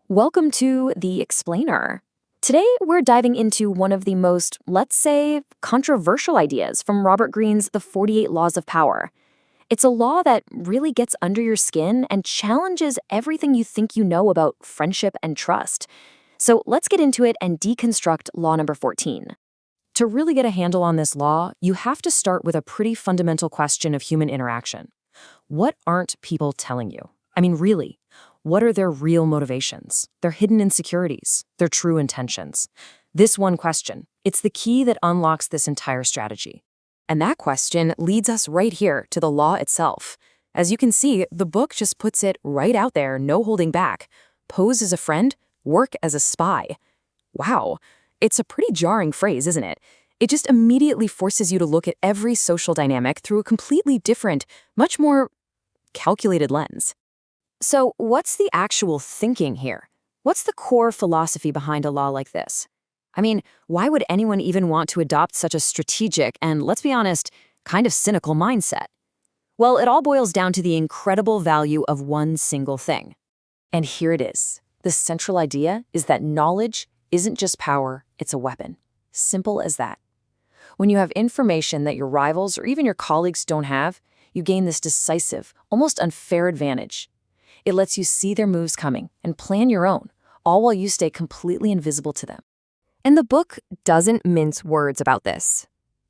Welcome to The Explainer. Today, we're diving into one of the most, let's say, controversial ideas from Robert Greene's The 48 Laws of Power. It's a law that really gets under your skin and challenges everything you think you know about friendship and trust. So let's get into it and deconstruct law number 14. To really get a handle on this law, you have to start with a pretty fundamental question of human interaction. What aren't people telling you? I mean, really, what are their real motivations, their hidden insecurities, their true intentions? This one question, it's the key that unlocks this entire strategy. And that question leads us right here to the law itself. As you can see, the book just puts it right out there, no holding back. Pose as a friend, work as a spy. Wow, it's a pretty jarring phrase, isn't it? It just immediately forces you to look at every social dynamic through a completely different, much more calculated lens. So what's the actual thinking here? What's the core philosophy behind a law like this? I mean, why would anyone even want to adopt such a strategic and, let's be honest, kind of cynical mindset? Well, it all boils down to the incredible value of one single thing. And here it is. The central idea is that knowledge isn't just power, it's a weapon. Simple as that. When you have information that your rivals or even your colleagues don't have, you gain this decisive, almost unfair advantage. It lets you see their moves coming and plan your own, all while you stay completely invisible to them. And the book doesn't mince words about this.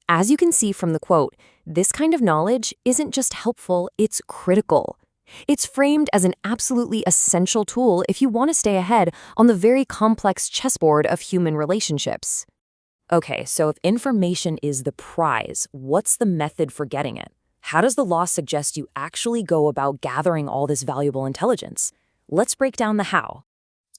As you can see from the quote, this kind of knowledge isn't just helpful, it's critical. It's framed as an absolutely essential tool if you want to stay ahead on the very complex chessboard of human relationships. Okay, so if information is the prize, what's the method for getting it? How does the law suggest you actually go about gathering all this valuable intelligence? Let's break down the how.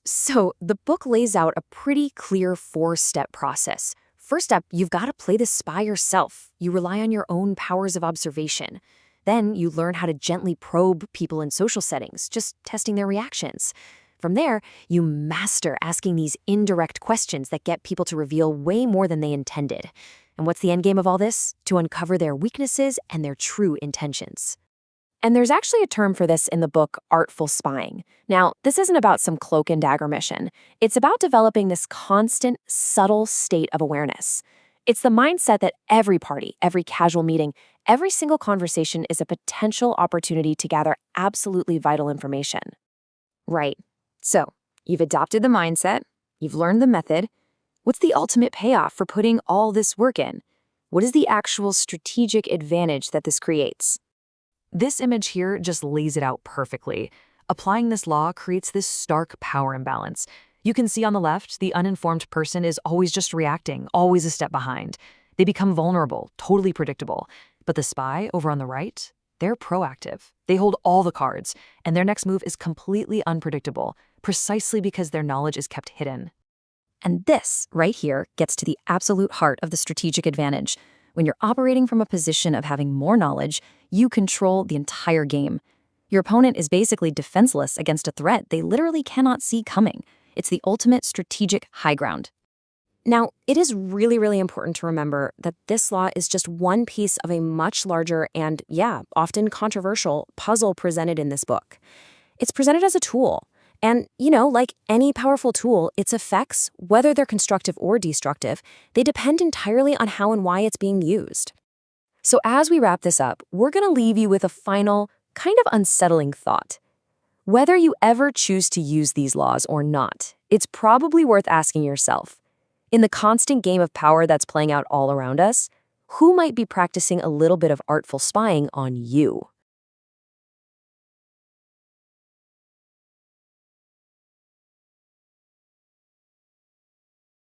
So, the book lays out a pretty clear 4-step process. First step, you've got to play the spy yourself. You rely on your own powers of observation. Then you learn how to gently probe people in social settings, just testing their reactions. From there, you master asking these indirect questions that get people to reveal way more than they intended. And what's the end game of all this? To uncover their weaknesses and their true intentions. And there's actually a term for this in the book, artful spying. Now, this isn't about some cloak and dagger mission. It's about developing this constant, subtle state of awareness. It's the mindset that every party, every casual meeting, every single conversation is a potential opportunity to gather absolutely vital information. Right. So, you've adopted the mindset, you've learned the method. What's the ultimate payoff for putting all this work in? What is the actual strategic advantage that this creates? This image here just lays it out perfectly. Applying this law creates this stark power imbalance. You can see on the left, the uninformed person is always just reacting, always a step behind. They become vulnerable, totally predictable. But the spy over on the right, they're proactive. They hold all the cards, and their next move is completely unpredictable, precisely because their knowledge is kept hidden. And this, right here, gets to the absolute heart of the strategic advantage. When you're operating from a position of having more knowledge, you control the entire game. Your opponent is basically defenseless against a threat they literally cannot see coming. It's the ultimate strategic high ground. Now, it is really, really important to remember that this law is just one piece of a much larger and, often controversial puzzle presented in this book. It's presented as a tool. And, like any powerful tool, its effects, whether they're constructive or destructive, they depend entirely on how and why it's being used. So as we wrap this up, we're going to leave you with a final, kind of unsettling thought. Whether you ever choose to use these laws or not, it's probably worth asking yourself, in the constant game of power that's playing out all around us, who might be practicing a little bit of artful spying on you?